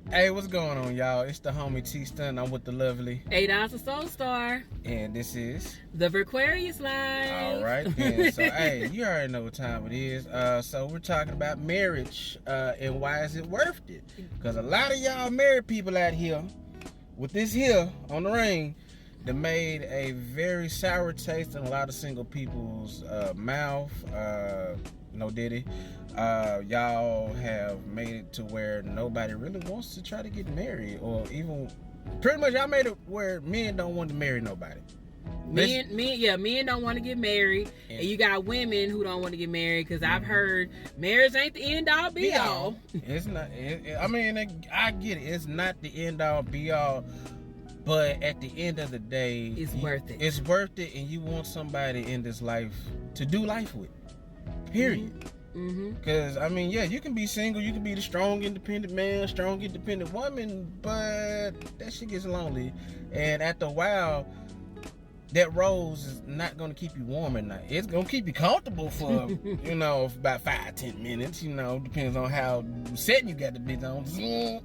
Hey, what's going on, y'all? It's the homie T Stun. I'm with the lovely 8 Ounce of Soul Star. And this is the Virquarius Life. All right, then. So, hey, you already know what time it is. So we're talking about marriage and why is it worth it? Because a lot of y'all married people out here with this here on the ring that made a very sour taste in a lot of single people's mouth. No diddy. Y'all have made it to where nobody really wants to try to get married, or even pretty much y'all made it where men don't want to marry nobody. Men don't want to get married, and you got women who don't want to get married because I've heard marriage ain't the end all be all. It's not. I mean, I get it. It's not the end all be all, but at the end of the day, it's worth it. It's worth it, and you want somebody in this life to do life with. Period. Because, I mean, yeah, you can be single, you can be the strong, independent man, strong, independent woman, but that shit gets lonely. And after a while, that rose is not going to keep you warm at night. It's going to keep you comfortable for, for about 5-10 minutes, depends on how setting you got the bitch on.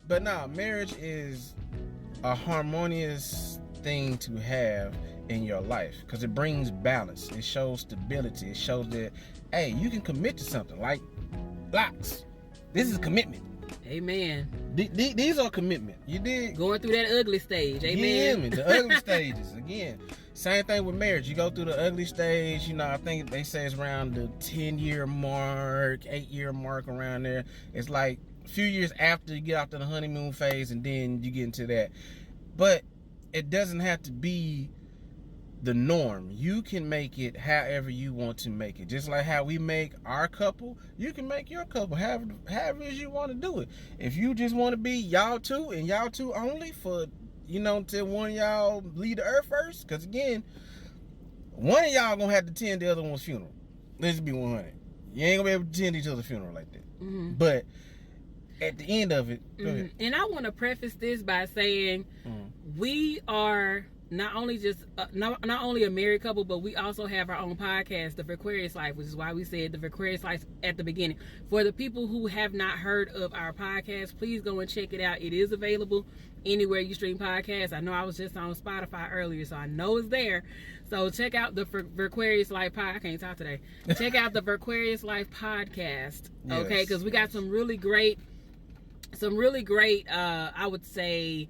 But no, marriage is a harmonious thing to have in your life because it brings balance. It shows stability. It shows that, hey, you can commit to something like locks. This is commitment. Amen. These are commitment. You did going through that ugly stage. Amen. The ugly stages again. Same thing with marriage. You go through the ugly stage. I think they say it's around the 10-year mark, 8-year mark, around there. It's like a few years after you get out to the honeymoon phase, and then you get into that. But it doesn't have to be the norm. You can make it however you want to make it. Just like how we make our couple, you can make your couple however it is you want to do it. If you just want to be y'all two and y'all two only for, till one of y'all leave the earth first, because again, one of y'all gonna have to attend the other one's funeral. Let's be 100. You ain't gonna be able to attend each other's funeral like that. But at the end of it, go ahead. And I want to preface this by saying we are not only not only a married couple, but we also have our own podcast, the Virquarius Life, which is why we said the Virquarius Life at the beginning. For the people who have not heard of our podcast, please go and check it out. It is available anywhere you stream podcasts. I know I was just on Spotify earlier, so I know it's there. So check out the Virquarius Life podcast. I can't talk today. Check out the Virquarius Life podcast, okay? Because we got some really great, I would say,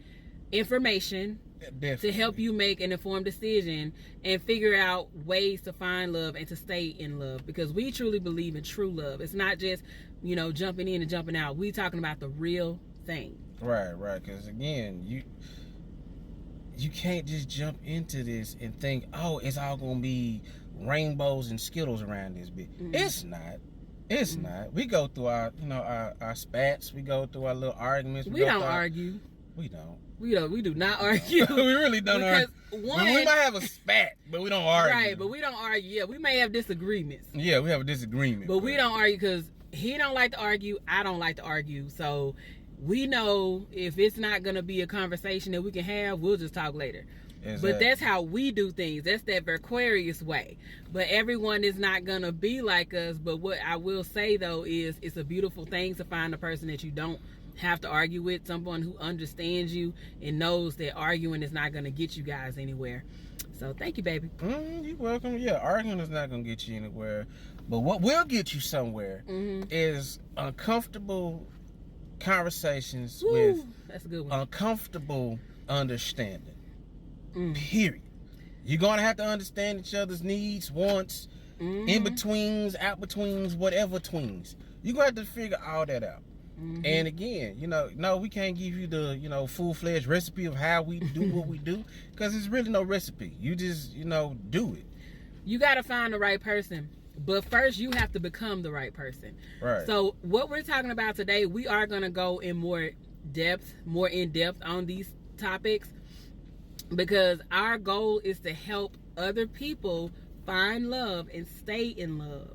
information. Definitely. To help you make an informed decision and figure out ways to find love and to stay in love, because we truly believe in true love. It's not just jumping in and jumping out. We talking about the real thing. Right. Because again, you can't just jump into this and think, oh, it's all gonna be rainbows and Skittles around this bit. It's not. It's not. We go through our our spats. We go through our little arguments. We don't argue. We don't. We do not argue. We really don't argue. We might have a spat, but we don't argue. Right, but we don't argue. Yeah, we may have disagreements. Yeah, we have a disagreement. But we don't argue because he don't like to argue. I don't like to argue. So we know if it's not going to be a conversation that we can have, we'll just talk later. Exactly. But that's how we do things. That's that Virquarius way. But everyone is not going to be like us. But what I will say, though, is it's a beautiful thing to find a person that you don't have to argue with, someone who understands you and knows that arguing is not going to get you guys anywhere. So thank you, baby. You're welcome. Yeah, arguing is not going to get you anywhere, but what will get you somewhere is uncomfortable conversations with that's a good one. Uncomfortable understanding. Period. You're going to have to understand each other's needs, wants, in-betweens, out-betweens, whatever tweens. You're going to have to figure all that out. And again, no, we can't give you the, full-fledged recipe of how we do what we do, because there's really no recipe. You just, do it. You got to find the right person, but first you have to become the right person. Right. So what we're talking about today, we are going to go in more in depth on these topics, because our goal is to help other people find love and stay in love.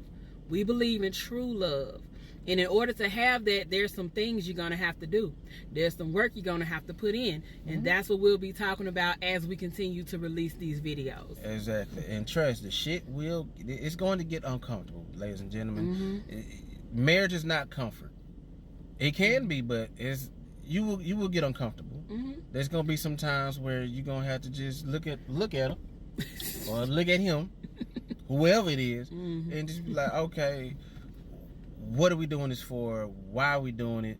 We believe in true love. And in order to have that, there's some things you're going to have to do. There's some work you're going to have to put in. And that's what we'll be talking about as we continue to release these videos. Exactly. And trust, it's going to get uncomfortable, ladies and gentlemen. Marriage is not comfort. It can be, but you will get uncomfortable. Mm-hmm. There's gonna be some times where you're gonna have to just look at him or look at him, whoever it is, mm-hmm. and just be like, okay, what are we doing this for? Why are we doing it?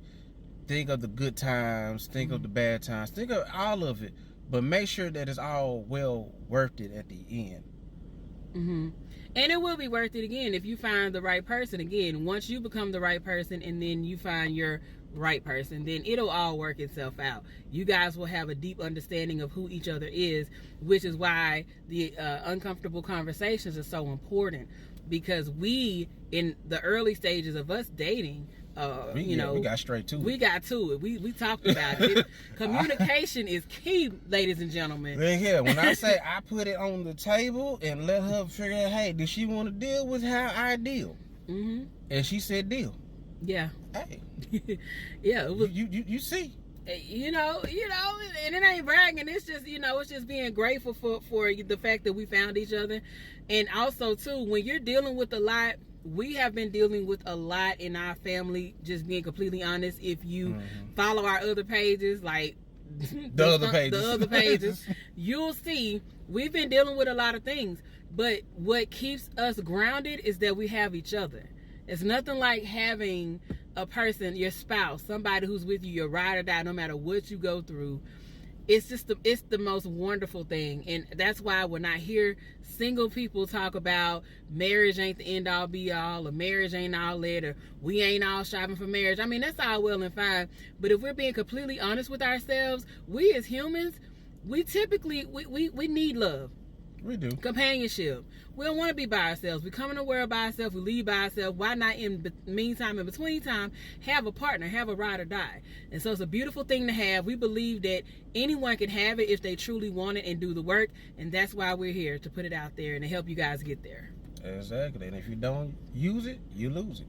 Think of the good times, think of the bad times, think of all of it, but make sure that it's all well worth it at the end. Mm-hmm. And it will be worth it again if you find the right person. Again, once you become the right person and then you find your right person, then it'll all work itself out. You guys will have a deep understanding of who each other is, which is why the uncomfortable conversations are so important, because we, in the early stages of us dating, we got straight to it. We got to it. We talked about it. Communication is key, ladies and gentlemen. Yeah, when I say I put it on the table and let her figure out, hey, does she want to deal with how I deal? Mm-hmm. And she said deal. Yeah. Hey. Yeah. It was, you see. And it ain't bragging. It's just, it's just being grateful for the fact that we found each other. And also, too, when you're dealing with a lot, we have been dealing with a lot in our family, just being completely honest. If you follow our other pages, like the other pages, you'll see we've been dealing with a lot of things. But what keeps us grounded is that we have each other. It's nothing like having a person, your spouse, somebody who's with you, your ride or die, no matter what you go through. It's just it's the most wonderful thing. And that's why when I hear single people talk about marriage ain't the end all be all, or marriage ain't all that, or we ain't all shopping for marriage, I mean, that's all well and fine. But if we're being completely honest with ourselves, we as humans, we typically we need love. We do. Companionship. We don't want to be by ourselves. We come in the world by ourselves. We leave by ourselves. Why not in between time, have a partner, have a ride or die? And so it's a beautiful thing to have. We believe that anyone can have it if they truly want it and do the work. And that's why we're here, to put it out there and to help you guys get there. Exactly. And if you don't use it, you lose it.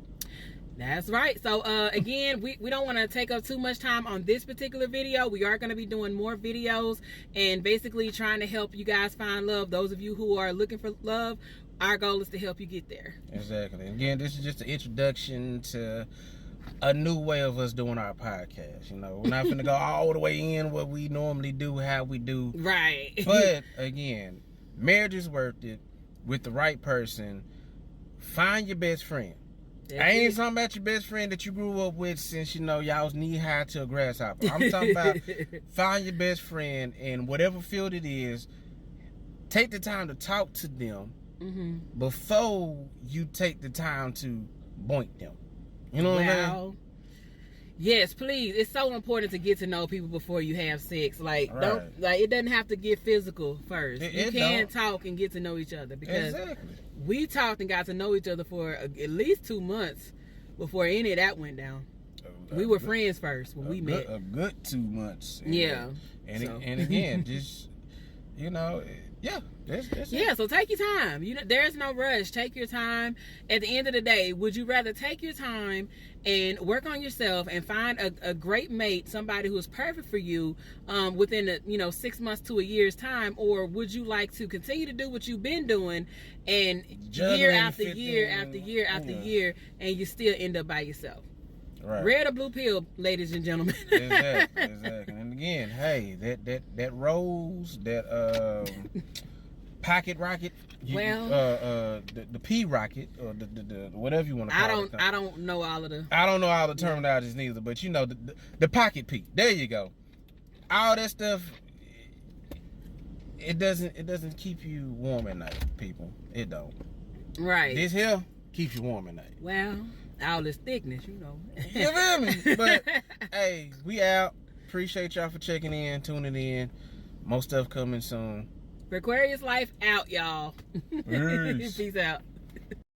That's right. So again, we don't want to take up too much time on this particular video. We are going to be doing more videos and basically trying to help you guys find love. Those of you who are looking for love, our goal is to help you get there. Exactly. And again, this is just an introduction to a new way of us doing our podcast. We're not going to go all the way in what we normally do, how we do. Right. But again, marriage is worth it with the right person. Find your best friend. I ain't talking about your best friend that you grew up with since y'all was knee high to a grasshopper. I'm talking about find your best friend in whatever field it is. Take the time to talk to them before you take the time to boink them. You know what I'm saying? Yes, please. It's so important to get to know people before you have sex. Like, right. It doesn't have to get physical first. You can talk and get to know each other, because we talked and got to know each other for at least 2 months before any of that went down. We were friends first when we met. A good 2 months. And again, just that's yeah. So take your time. There's no rush. Take your time. At the end of the day, would you rather take your time and work on yourself and find a great mate, somebody who is perfect for you, within 6 months to a year's time, or would you like to continue to do what you've been doing and year after year after year after year, and you still end up by yourself? Right. Red or blue pill, ladies and gentlemen. Exactly. And again, hey, that rose, that pocket rocket, the pea rocket, or the whatever you want to call it. I don't know all of the. I don't know all the terminologies neither, but the pocket pea. There you go. All that stuff. It doesn't keep you warm at night, people. It don't. Right. This here keeps you warm at night. Well, all this thickness, You feel me? But hey, we out. Appreciate y'all for checking in, tuning in. More stuff coming soon. Virquarius Life out, y'all. Peace. Peace out.